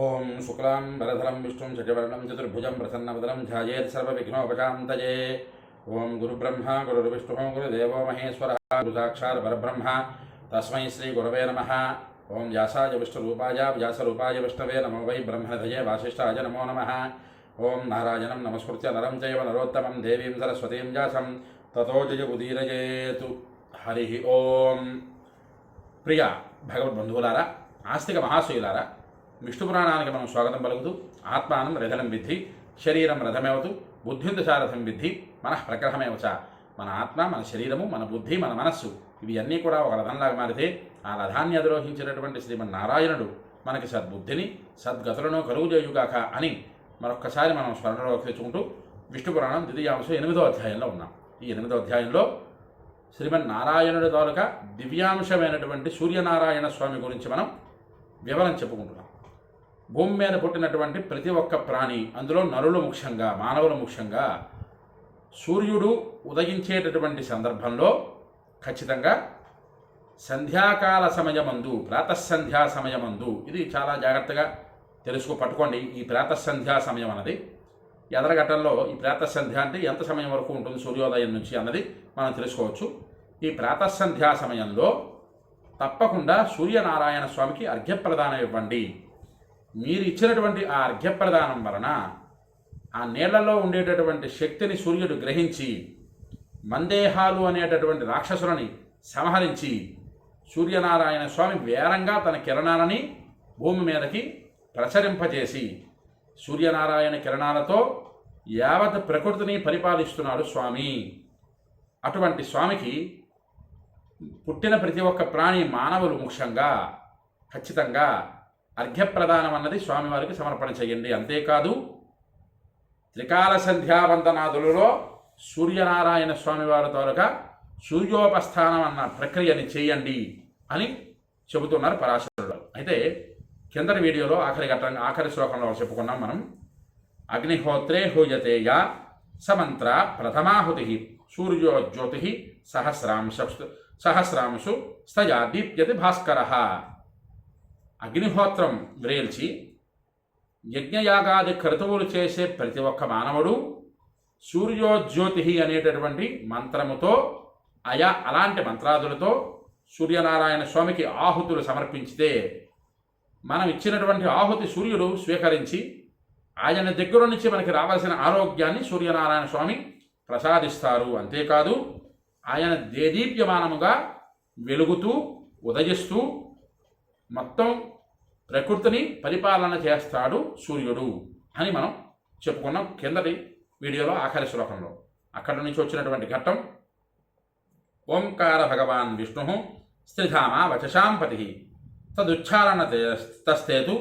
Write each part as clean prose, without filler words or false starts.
ఓం శుక్లాం వరధరం విష్ణుం శశివర్ణం చతుర్భుజం ప్రసన్నవదనం ధ్యాయేత్ సర్వవిఘ్నోపశాంతయే. ఓం గురుబ్రహ్మ గురుర్విష్ణుః గురుదేవో మహేశ్వరः గురుసాక్షాత్ పరబ్రహ్మ తస్మై శ్రీ గురవే నమః. ఓం వ్యాసాయ విష్ణురూపాయ వ్యాసరూపాయ విష్ణవే నమో వై బ్రహ్మనిధయే వాసిష్ఠాయ నమో నమః. ఓం నారాయణం నమస్కృత్య నరం చైవ నరోత్తమం దేవీం సరస్వతీం వ్యాసం తతో జయముదీరయేతు. హరి ఓం. ప్రియ భగవద్బంధువులారా, ఆస్తిక మహాశయులారా, విష్ణు పురాణానికి మనం స్వాగతం పలుకుతూ ఆత్మానం రథనం విద్ధి శరీరం రథమేవతు బుద్ధిందశారథం విద్ధి మనః ప్రగ్రహమేవచ. మన ఆత్మ, మన శరీరము, మన బుద్ధి, మన మనస్సు ఇవి అన్నీ కూడా ఒక రథంలాగా మారితే ఆ రథాన్ని అధిరోహించినటువంటి శ్రీమన్నారాయణుడు మనకి సద్బుద్ధిని సద్గతులను కలుగు చేయుగాక అని మరొక్కసారి మనం స్మరణలోకి తెచ్చుకుంటూ విష్ణు పురాణం ద్వితీయాంశం 8వ అధ్యాయంలో ఉన్నాం. ఈ 8వ అధ్యాయంలో శ్రీమన్నారాయణుడి తాలూకా దివ్యాంశమైనటువంటి సూర్యనారాయణ స్వామి గురించి మనం వివరం చెప్పుకుంటున్నాం. భూమి మీద పుట్టినటువంటి ప్రతి ఒక్క ప్రాణి, అందులో నరులు ముఖ్యంగా, మానవులు ముఖ్యంగా, సూర్యుడు ఉదయించేటటువంటి సందర్భంలో ఖచ్చితంగా సంధ్యాకాల సమయమందు, ప్రాతఃసంధ్యా సమయమందు, ఇది చాలా జాగ్రత్తగా పట్టుకోండి. ఈ ప్రాతఃసంధ్యా సమయం అన్నది ఎదరగట్టంలో ఈ ప్రాతఃసంధ్య అంటే ఎంత సమయం వరకు ఉంటుంది సూర్యోదయం నుంచి అన్నది మనం తెలుసుకోవచ్చు. ఈ ప్రాతఃసంధ్యా సమయంలో తప్పకుండా సూర్యనారాయణ స్వామికి అర్ఘ్యప్రదానం ఇవ్వండి. మీరు ఇచ్చినటువంటి ఆ అర్ఘ్యప్రదానం వలన ఆ నీళ్లలో ఉండేటటువంటి శక్తిని సూర్యుడు గ్రహించి మందేహాలు అనేటటువంటి రాక్షసులని సంహరించి సూర్యనారాయణ స్వామి వేరంగా తన కిరణాలని భూమి మీదకి ప్రసరింపజేసి సూర్యనారాయణ కిరణాలతో యావత్ ప్రకృతిని పరిపాలిస్తున్నాడు స్వామి. అటువంటి స్వామికి పుట్టిన ప్రతి ఒక్క ప్రాణి, మానవులు ముఖ్యంగా ఖచ్చితంగా అర్ఘ్యప్రదానం అన్నది స్వామివారికి సమర్పణ చేయండి. అంతేకాదు త్రికాల సంధ్యావందనాదులలో సూర్యనారాయణ స్వామివారి తాలూకా సూర్యోపస్థానం అన్న ప్రక్రియని చేయండి అని చెబుతున్నారు పరాశరుడు. అయితే కిందటి వీడియోలో ఆఖరి శ్లోకంలో చెప్పుకున్నాం మనం. అగ్నిహోత్రే హూయతేయ సమంత్ర ప్రథమాహుతి సూర్యోజ్యోతి సహస్రాంశు స్థయా దీప్యతి భాస్కర. అగ్నిహోత్రం వ్రేల్చి యజ్ఞయాగాది క్రతువులు చేసే ప్రతి ఒక్క మానవుడు సూర్యోజ్యోతి అనేటటువంటి మంత్రముతో అలాంటి మంత్రాదులతో సూర్యనారాయణ స్వామికి ఆహుతులు సమర్పించితే మనం ఇచ్చినటువంటి ఆహుతి సూర్యుడు స్వీకరించి ఆయన దగ్గర నుంచి మనకి రావాల్సిన ఆరోగ్యాన్ని సూర్యనారాయణ స్వామి ప్రసాదిస్తారు. అంతేకాదు ఆయన దేదీప్యమానముగా వెలుగుతూ ఉదయిస్తూ మొత్తం ప్రకృతిని పరిపాలన చేస్తాడు సూర్యుడు అని మనం చెప్పుకున్నాం కిందటి వీడియోలో ఆఖరి శ్లోకంలో. అక్కడి నుంచి వచ్చినటువంటి ఘట్టం. ఓంకార భగవాన్ విష్ణు స్త్రిధామ వచశాంపతి తదుచ్చారణ తస్తేతు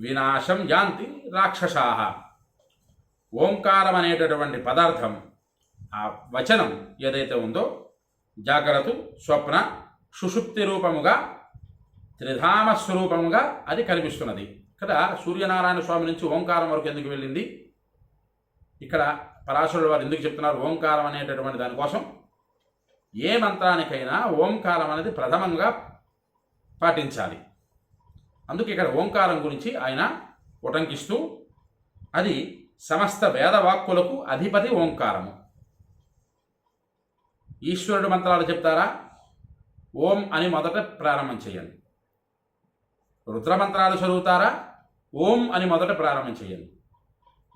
వినాశం యాంతి రాక్షసా. ఓంకారం అనేటటువంటి పదార్థం, ఆ వచనం ఏదైతే ఉందో జాగ్రత్త, స్వప్న, సుషుప్తి రూపముగా త్రిధామ స్వరూపముగా అది కనిపిస్తున్నది. ఇక్కడ సూర్యనారాయణ స్వామి నుంచి ఓంకారం వరకు ఎందుకు వెళ్ళింది, ఇక్కడ పరాశరుడు వారు ఎందుకు చెప్తున్నారు ఓంకారం అనేటటువంటి దానికోసం? ఏ మంత్రానికైనా ఓంకారం అనేది ప్రథమంగా పాటించాలి. అందుకే ఇక్కడ ఓంకారం గురించి ఆయన ఉటంకిస్తూ అది సమస్త వేదవాక్కులకు అధిపతి ఓంకారము. ఈశ్వరుడు మంత్రాలు చెప్తారా, ఓం అని మొదట ప్రారంభం చేయండి. రుద్రమంత్రాలు చదువుతారా, ఓం అని మొదట ప్రారంభం చేయండి.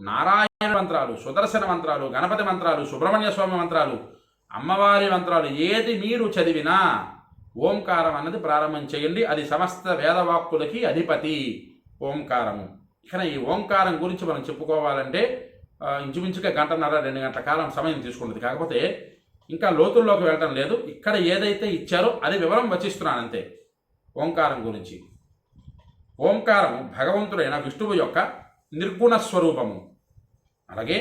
నారాయణ మంత్రాలు, సుదర్శన మంత్రాలు, గణపతి మంత్రాలు, సుబ్రహ్మణ్య స్వామి మంత్రాలు, అమ్మవారి మంత్రాలు ఏది మీరు చదివినా ఓంకారం అన్నది ప్రారంభం చేయండి. అది సమస్త వేదవాక్కులకి అధిపతి ఓంకారము. ఇక ఈ ఓంకారం గురించి మనం చెప్పుకోవాలంటే ఇంచుమించుగా 1.5-2 గంటల కాలం సమయం తీసుకుంటుంది. కాకపోతే ఇంకా లోతుల్లోకి వెళ్ళటం లేదు. ఇక్కడ ఏదైతే ఇచ్చారో అది వివరం వచిస్తున్నాను అంతే ఓంకారం గురించి. ఓంకారము భగవంతుడైన విష్ణువు యొక్క నిర్గుణ స్వరూపము. అలాగే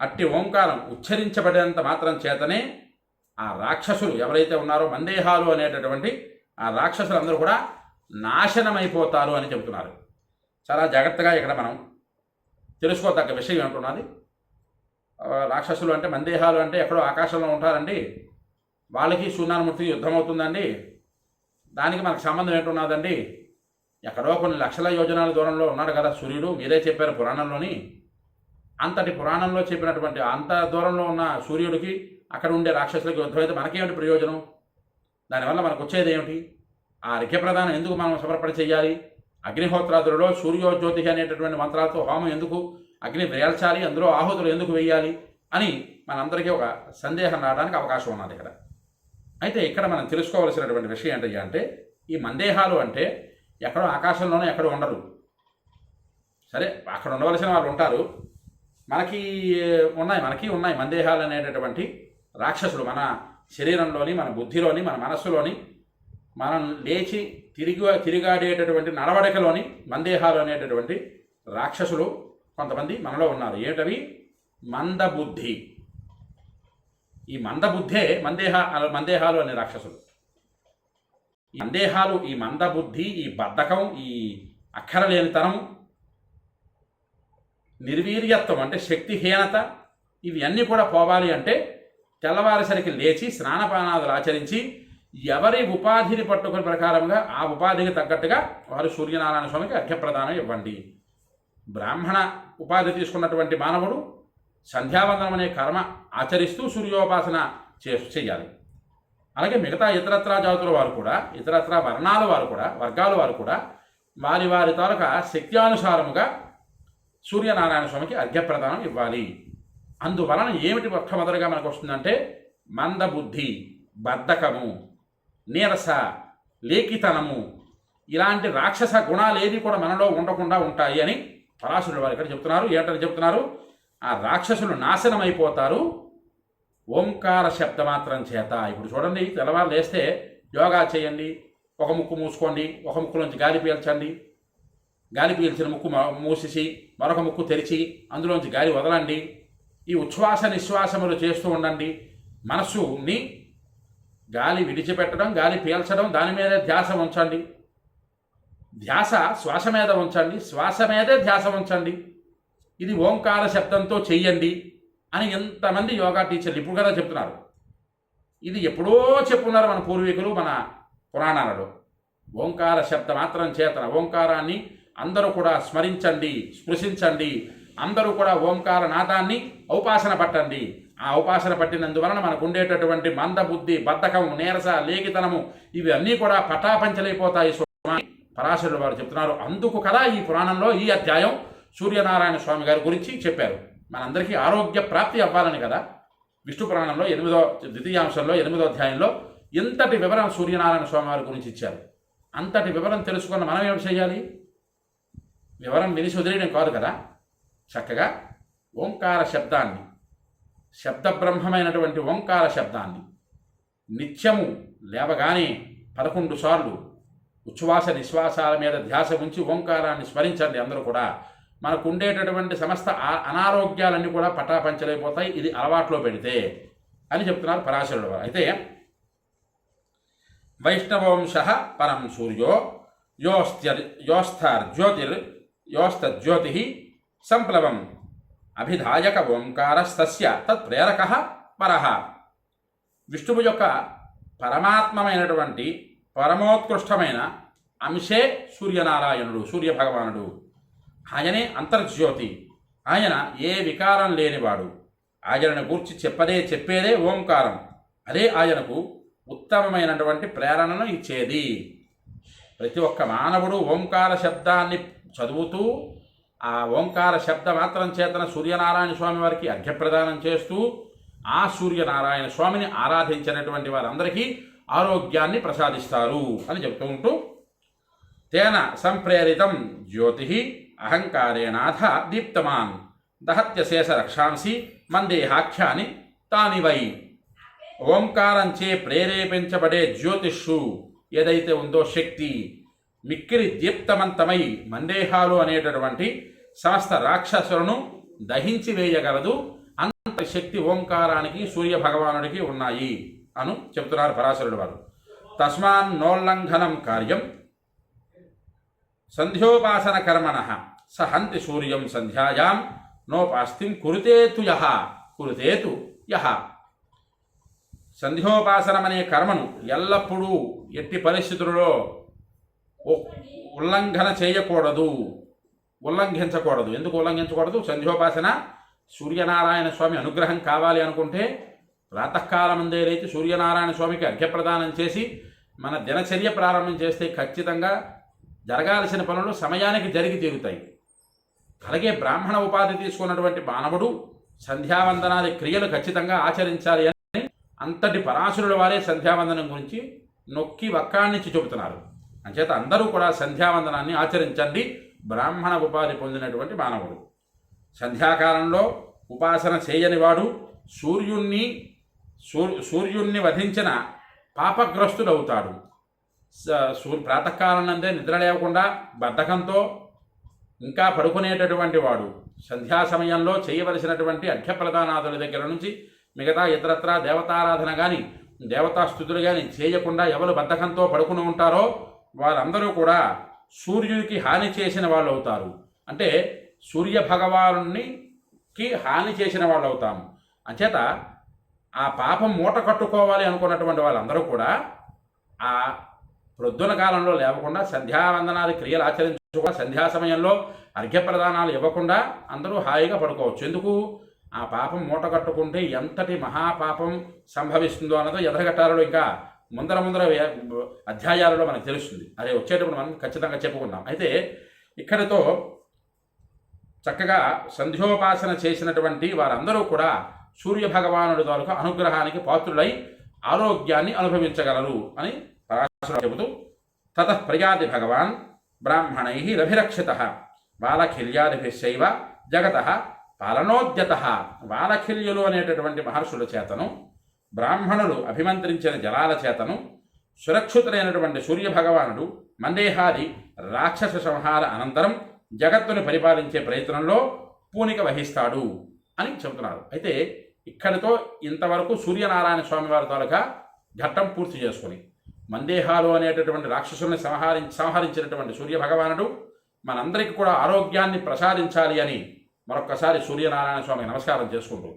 అట్టి ఓంకారం ఉచ్చరించబడినంత మాత్రం చేతనే ఆ రాక్షసులు ఎవరైతే ఉన్నారో మందేహాలు అనేటటువంటి ఆ రాక్షసులందరూ కూడా నాశనమైపోతారు అని చెబుతున్నారు. చాలా జాగ్రత్తగా ఇక్కడ మనం తెలుసుకోదగ్గ విషయం ఏమంటున్నది. రాక్షసులు అంటే, మందేహాలు అంటే ఎక్కడో ఆకాశంలో ఉంటారండి, వాళ్ళకి సూర్యనారాయణమూర్తికి యుద్ధం అవుతుందండి, దానికి మనకు సంబంధం ఏంటున్నదండి ఎక్కడో కొన్ని లక్షల యోజనాల దూరంలో ఉన్నాడు కదా సూర్యుడు. మీరే చెప్పారు పురాణంలోని. అంతటి పురాణంలో చెప్పినటువంటి అంత దూరంలో ఉన్న సూర్యుడికి అక్కడ ఉండే రాక్షసులకి యుద్ధమైతే మనకేమిటి ప్రయోజనం? దానివల్ల మనకు వచ్చేది ఏమిటి? ఆ అర్ఘ్యప్రదానం ఎందుకు మనం సమర్పణ చేయాలి? అగ్నిహోత్రాదులలో సూర్యోజ్యోతి అనేటటువంటి మంత్రాలతో హోమం ఎందుకు అగ్ని వేల్చాలి, అందులో ఆహుతులు ఎందుకు వేయాలి అని మనందరికీ ఒక సందేహం రావడానికి అవకాశం ఉన్నది ఇక్కడ. అయితే ఇక్కడ మనం తెలుసుకోవాల్సినటువంటి విషయం ఏంటంటే అంటే ఈ మందేహాలు అంటే ఎక్కడో ఆకాశంలోనే ఎక్కడో ఉండరు. సరే, అక్కడ ఉండవలసిన వాళ్ళు ఉంటారు. మనకి ఉన్నాయి మందేహాలు అనేటటువంటి రాక్షసులు మన శరీరంలోని, మన బుద్ధిలోని, మన మనస్సులోని, మనం లేచి తిరిగాడేటటువంటి నడవడికలోని మందేహాలు అనేటటువంటి రాక్షసులు కొంతమంది మనలో ఉన్నారు. ఏమిటవి? మందబుద్ధి. ఈ మందబుద్ధే మందేహాలు అనే రాక్షసులు. ఈ మందేహాలు, ఈ మందబుద్ధి, ఈ బద్ధకం, ఈ అక్కరలేనితనం, నిర్వీర్యత్వం అంటే శక్తిహీనత, ఇవి అన్నీ కూడా పోవాలి అంటే తెల్లవారిసరికి లేచి స్నానపానాదులు ఆచరించి ఎవరి ఉపాధిని పట్టుకునే ప్రకారంగా ఆ ఉపాధికి తగ్గట్టుగా వారు సూర్యనారాయణ స్వామికి అర్ఘ్యప్రదానం ఇవ్వండి. బ్రాహ్మణ ఉపాధి తీసుకున్నటువంటి మానవుడు సంధ్యావందనం అనే కర్మ ఆచరిస్తూ సూర్యోపాసన చేయాలి. అలాగే మిగతా ఇతరత్రా జాతుల వారు కూడా, ఇతరత్రా వర్ణాల వారు కూడా, వర్గాల వారు కూడా వారి వారి తాలూకా శక్త్యానుసారముగా సూర్యనారాయణ స్వామికి అర్ఘ్యప్రదానం ఇవ్వాలి. అందువలన ఏమిటి మొట్టమొదటిగా మనకు వస్తుందంటే మందబుద్ధి, బద్ధకము, నీరస, లేఖితనము, ఇలాంటి రాక్షస గుణాలు ఏది కూడా మనలో ఉండకుండా ఉంటాయి అని పరాశరుడు వారు ఇక్కడ చెప్తున్నారు. ఏంటని చెప్తున్నారు? ఆ రాక్షసులు నాశనం అయిపోతారు ఓంకార శబ్దమాత్రం చేత. ఇప్పుడు చూడండి, తెల్లవారు లేస్తే యోగా చేయండి, ఒక ముక్కు మూసుకోండి, ఒక ముక్కులోంచి గాలి పీల్చండి, గాలి పీల్చిన ముక్కు మూసేసి మరొక ముక్కు తెరిచి అందులోంచి గాలి వదలండి. ఈ ఉచ్ఛ్వాస నిశ్వాసములు చేస్తూ ఉండండి. మనస్సుని గాలి విడిచిపెట్టడం, గాలి పీల్చడం, దాని మీదే ధ్యాస ఉంచండి. ధ్యాస శ్వాస మీద ఉంచండి, శ్వాస మీదే ధ్యాస ఉంచండి. ఇది ఓంకార శబ్దంతో చెయ్యండి అని ఎంతమంది యోగా టీచర్లు ఇప్పుడు కదా చెప్తున్నారు. ఇది ఎప్పుడో చెప్పున్నారు మన పూర్వీకులు, మన పురాణాలలో. ఓంకార శబ్ద మాత్రం చేతన ఓంకారాన్ని అందరూ కూడా స్మరించండి, స్పృశించండి. అందరూ కూడా ఓంకార నాదాన్ని ఔపాసన పట్టండి. ఆ ఉపాసన పట్టినందువలన మనకు ఉండేటటువంటి మందబుద్ధి, బద్ధకం, నీరస, లేఖితనము ఇవి అన్నీ కూడా పటాపంచలైపోతాయి స్వామి పరాశరుడు వారు చెప్తున్నారు. అందుకు కదా ఈ పురాణంలో ఈ అధ్యాయం సూర్యనారాయణ స్వామి గారి గురించి చెప్పారు. మనందరికీ ఆరోగ్య ప్రాప్తి అవ్వాలని కదా విష్ణు పురాణంలో ద్వితీయాంశంలో 8వ అధ్యాయంలో ఇంతటి వివరం సూర్యనారాయణ స్వామి వారి గురించి ఇచ్చారు. అంతటి వివరం తెలుసుకున్న మనం ఏమిటి చేయాలి? వివరం వినిసి వదిలేయడం కాదు కదా, చక్కగా ఓంకార శబ్దాన్ని, శబ్దబ్రహ్మమైనటువంటి ఓంకార శబ్దాన్ని నిత్యము లేవగానే 11 సార్లు ఉచ్ఛ్వాస నిశ్వాసాల మీద ధ్యాస ఉంచి ఓంకారాన్ని స్మరించండి. అందరూ కూడా మనకు ఉండేటటువంటి సమస్త అనారోగ్యాలన్నీ కూడా పటాపంచలైపోతాయి ఇది అలవాట్లో పెడితే అని చెప్తున్నారు పరాశరుడు వారు. అయితే వైష్ణవంశ పరం సూర్యో యోస్తజ్యోతి సంప్లవం అభిధాయక ఓంకారస్తస్య తత్ప్రేరక పరః. విష్ణువు యొక్క పరమాత్మమైనటువంటి పరమోత్కృష్టమైన అంశే సూర్యనారాయణుడు, సూర్యభగవానుడు. ఆయనే అంతర్జ్యోతి. ఆయన ఏ వికారం లేనివాడు. ఆయనను గూర్చి చెప్పేదే ఓంకారం. అదే ఆయనకు ఉత్తమమైనటువంటి ప్రేరణను ఇచ్చేది. ప్రతి ఒక్క మానవుడు ఓంకార శబ్దాన్ని చదువుతూ ఆ ఓంకార శబ్ద మాత్రం చేతన సూర్యనారాయణ స్వామి వారికి అర్ఘ్యప్రదానం చేస్తూ ఆ సూర్యనారాయణ స్వామిని ఆరాధించినటువంటి వారందరికీ ఆరోగ్యాన్ని ప్రసాదిస్తారు అని చెప్తూ ఉంటూ తేన సంప్రేరితం జ్యోతి అహంకారేణాథ దీప్తమాన్ దహత్యశేష రక్షాంసి మందేహాఖ్యాని తాని వై. ఓంకారంచే ప్రేరేపించబడే జ్యోతిష్షు ఏదైతే ఉందో శక్తి మిక్కిరి దీప్తమంతమై మందేహాలు అనేటటువంటి సమస్త రాక్షసులను దహించి వేయగలదు. అంత శక్తి ఓంకారానికి, సూర్య భగవానుడికి ఉన్నాయి అను చెప్తున్నారు పరాశరుడు వారు. తస్మాన్ నోల్లంఘనం కార్యం సంధ్యోపాసన కర్మణ సహంతి సూర్యం సంధ్యాయాం నోపాస్తిం కురుతేతు యః. సంధ్యోపాసనమనే కర్మను ఎల్లప్పుడూ ఎట్టి పరిస్థితులలో ఉల్లంఘన చేయకూడదు, ఉల్లంఘించకూడదు. ఎందుకు ఉల్లంఘించకూడదు? సంధ్యోపాసన సూర్యనారాయణ స్వామి అనుగ్రహం కావాలి అనుకుంటే ప్రాతకాలమందే లేచి సూర్యనారాయణ స్వామికి అర్ఘ్యప్రదానం చేసి మన దినచర్య ప్రారంభం చేస్తే ఖచ్చితంగా జరగాల్సిన పనులు సమయానికి జరిగి తీరుతాయి. అలాగే బ్రాహ్మణ ఉపాధి తీసుకున్నటువంటి మానవుడు సంధ్యావందనాది క్రియలు ఖచ్చితంగా ఆచరించాలి అని అంతటి పరాశరుల వారే సంధ్యావందనం గురించి నొక్కి వక్కాణించి చెబుతున్నారు. అంచేత అందరూ కూడా సంధ్యావందనాన్ని ఆచరించండి బ్రాహ్మణ ఉపాధి పొందినటువంటి మానవుడు. సంధ్యాకాలంలో ఉపాసన చేయనివాడు సూర్యుణ్ణి వధించిన పాపగ్రస్తుడవుతాడు. ప్రాతకాలం నందే నిద్ర లేకుండా బద్ధకంతో ఇంకా పడుకునేటటువంటి వాడు సంధ్యా సమయంలో చేయవలసినటువంటి అర్ఘ్యప్రదానాదుల దగ్గర నుంచి మిగతా ఇతరత్రా దేవతారాధన కానీ దేవతాస్థుతులు కానీ చేయకుండా ఎవరు బద్ధకంతో పడుకుని ఉంటారో వారందరూ కూడా సూర్యుడికి హాని చేసిన వాళ్ళు అవుతారు. అంటే సూర్య భగవానునికి హాని చేసిన వాళ్ళు అవుతాము. అంచేత ఆ పాపం మూట కట్టుకోవాలి అనుకున్నటువంటి వాళ్ళందరూ కూడా ఆ ప్రొద్దున కాలంలో లేవకుండా సంధ్యావందనాది క్రియలు ఆచరించుకోకుండా సంధ్యా సమయంలో అర్ఘ్యప్రదానాలు ఇవ్వకుండా అందరూ హాయిగా పడుకోవచ్చు. ఎందుకు? ఆ పాపం మూట కట్టుకుంటే ఎంతటి మహాపాపం సంభవిస్తుందో అన్నదో ఎదరగట్టాలలో ఇంకా ముందర అధ్యాయాలలో మనకు తెలుస్తుంది. అదే వచ్చేటప్పుడు మనం ఖచ్చితంగా చెప్పుకుందాం. అయితే ఇక్కడితో చక్కగా సంధ్యోపాసన చేసినటువంటి వారందరూ కూడా సూర్య భగవానుడి తాలూకు అనుగ్రహానికి పాత్రులై ఆరోగ్యాన్ని అనుభవించగలరు అని పరాశరుడు చెబుతూ తతః ప్రయాతి భగవాన్ బ్రాహ్మణై రభిరక్షితః బాలఖిల్యాదిభిశ్చైవ జగతః పాలనోద్యతః. బాలఖిల్యులు అనేటటువంటి మహర్షుల చేతను బ్రాహ్మణులు అభిమంత్రించిన జలాల చేతను సురక్షితులైనటువంటి సూర్యభగవానుడు మందేహాది రాక్షస సంహార అనంతరం జగత్తును పరిపాలించే ప్రయత్నంలో పూనిక వహిస్తాడు అని చెబుతున్నారు. అయితే ఇక్కడితో ఇంతవరకు సూర్యనారాయణ స్వామి వారి తాలూకా ఘట్టం పూర్తి చేసుకుని మందేహాలు అనేటటువంటి రాక్షసుల్ని సంహరించినటువంటి సూర్యభగవానుడు మనందరికీ కూడా ఆరోగ్యాన్ని ప్రసాదించాలి అని మరొక్కసారి సూర్యనారాయణ స్వామికి నమస్కారం చేసుకుంటూ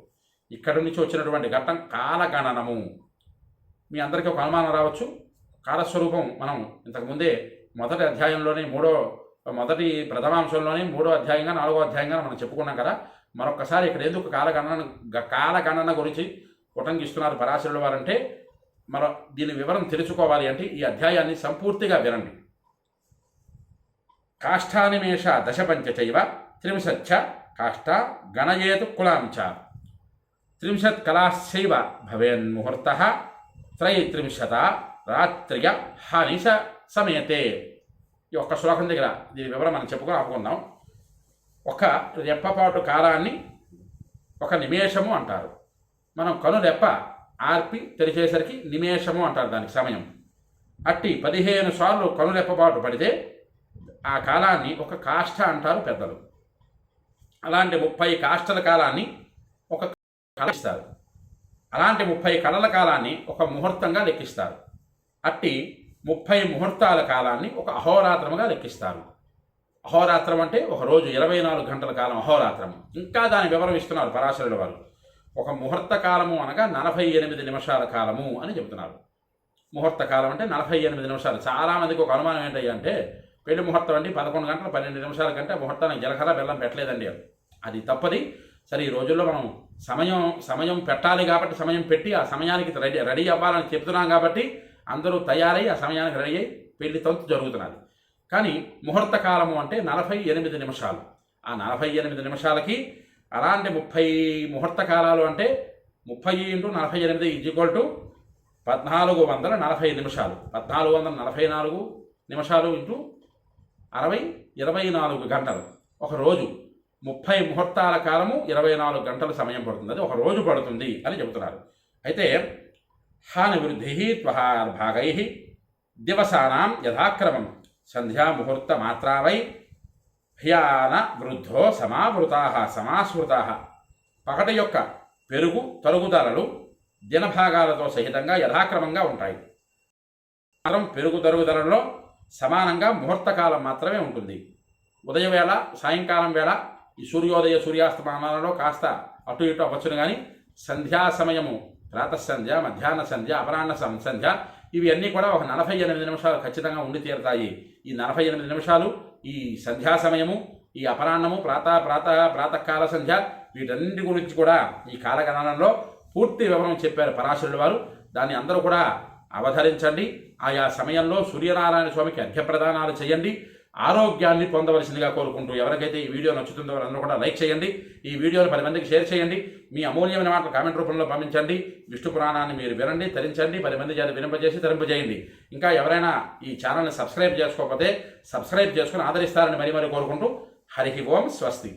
ఇక్కడి నుంచి వచ్చినటువంటి ఘట్టం కాలగణనము. మీ అందరికీ ఒక అనుమానం రావచ్చు. కాలస్వరూపం మనం ఇంతకుముందే మొదటి అధ్యాయంలోనే మొదటి ప్రథమాంశంలోనే 3వ అధ్యాయంగా 4వ అధ్యాయంగా మనం చెప్పుకున్నాం కదా. మరొక్కసారి ఇక్కడ ఎందుకు కాలగణన గురించి ఉటంకిస్తున్నారు పరాశరుల వారంటే దీని వివరం తెలుసుకోవాలి అంటే ఈ అధ్యాయాన్ని సంపూర్తిగా వినండి. కాష్టానిమేష దశపంచైవ త్రింశచ్చ కాష్ట గణయేతు కులాంచ త్రింశత్ కళాశ్చైవ భవేన్ముహూర్తః త్రైత్రింశత రాత్రియ హానిష సమేతే. ఈ ఒక్క శ్లోకం దగ్గర దీని వివరం మనం చెప్పుకొని ఆపుకుందాం. ఒక రెప్పపాటు కాలాన్ని ఒక నిమేషము అంటారు. మనం కనురెప్ప ఆర్పి తెరిచేసరికి నిమేషము అంటారు దానికి సమయం. అట్టి 15 సార్లు కనురెప్పపాటు పడితే ఆ కాలాన్ని ఒక కాష్ట అంటారు పెద్దలు. అలాంటి 30 కాష్టల కాలాన్ని ఒక కళ ఇస్తారు. అలాంటి 30 కళల కాలాన్ని ఒక ముహూర్తంగా లెక్కిస్తారు. అట్టి 30 ముహూర్తాల కాలాన్ని ఒక అహోరాత్రముగా లెక్కిస్తారు. అహోరాత్రం అంటే ఒక రోజు 24 గంటల కాలం అహోరాత్రం. ఇంకా దాని వివరం ఇస్తున్నారు పరాశరుల వారు. ఒక ముహూర్త కాలము అనగా 48 నిమిషాల కాలము అని చెబుతున్నారు. ముహూర్త కాలం అంటే 48 నిమిషాలు. చాలామందికి ఒక అనుమానం ఏంటంటే పెళ్లి ముహూర్తం అంటే 11 గంటల 12 నిమిషాల కంటే ముహూర్తానికి జీలకర్ర బెల్లం పెట్టలేదండి. అది తప్పది. సరే, ఈ రోజుల్లో మనం సమయం పెట్టాలి కాబట్టి సమయం పెట్టి ఆ సమయానికి రెడీ అవ్వాలని చెప్తున్నాం కాబట్టి అందరూ తయారై ఆ సమయానికి రెడీ అయ్యి పెళ్లి తంతు జరుగుతున్నది. కానీ ముహూర్త కాలము అంటే 48 నిమిషాలు. ఆ 48 నిమిషాలకి అలాంటి 30 ముహూర్త కాలాలు అంటే 30 × 48 = 1440 నిమిషాలు. 1444 నిమిషాలు ఇంటూ 60 24 గంటలు. ఒక రోజు 30 ముహూర్తాల కాలము 24 గంటల సమయం పడుతుంది. అది ఒక రోజు పడుతుంది అని చెబుతున్నారు. అయితే హాని వృద్ధి త్వహార్భాగై దివసానాం యథాక్రమం సంధ్యాముహూర్త మాత్రా వై హ్యాన వృద్ధో సమాస్మృతా. పగటి యొక్క పెరుగు తరుగుదలలు దినభాగాలతో సహితంగా యథాక్రమంగా ఉంటాయి. మాత్రం పెరుగు తరుగుదలలో సమానంగా ముహూర్తకాలం మాత్రమే ఉంటుంది. ఉదయవేళ సాయంకాలం వేళ ఈ సూర్యోదయ సూర్యాస్తమానాలలో కాస్త అటు ఇటు అవ్వచ్చును. కానీ సంధ్యా సమయము ప్రాతఃసంధ్య, మధ్యాహ్న సంధ్య, అపరాహ్న సంధ్య ఇవి అన్నీ కూడా ఒక 48 నిమిషాలు ఖచ్చితంగా ఉండి తీరుతాయి. ఈ 48 నిమిషాలు ఈ సంధ్యా సమయము, ఈ అపరాహ్నము, ప్రాతకాల సంధ్య, వీటన్నింటి గురించి కూడా ఈ కాలగణనంలో పూర్తి వివరం చెప్పారు పరాశరుల వారు. దాన్ని అందరూ కూడా అవతరించండి. ఆయా సమయంలో సూర్యనారాయణ స్వామికి అర్ఘ్యప్రదానాలు చేయండి. ఆరోగ్యాన్ని పొందవలసిందిగా కోరుకుంటూ, ఎవరికైతే ఈ వీడియో నచ్చుతుందో వారందరూ కూడా లైక్ చేయండి. ఈ వీడియోను 10 మందికి షేర్ చేయండి. మీ అమూల్యమైన మాటలు కామెంట్ రూపంలో పంపించండి. విష్ణు పురాణాన్ని మీరు వినండి, తరించండి, 10 మంది చేత వినింపజేసి తరింపజేయండి. ఇంకా ఎవరైనా ఈ ఛానల్ని సబ్స్క్రైబ్ చేసుకోకపోతే సబ్స్క్రైబ్ చేసుకుని ఆదరిస్తారని మరీ కోరుకుంటూ, హరి ఓం స్వస్తి.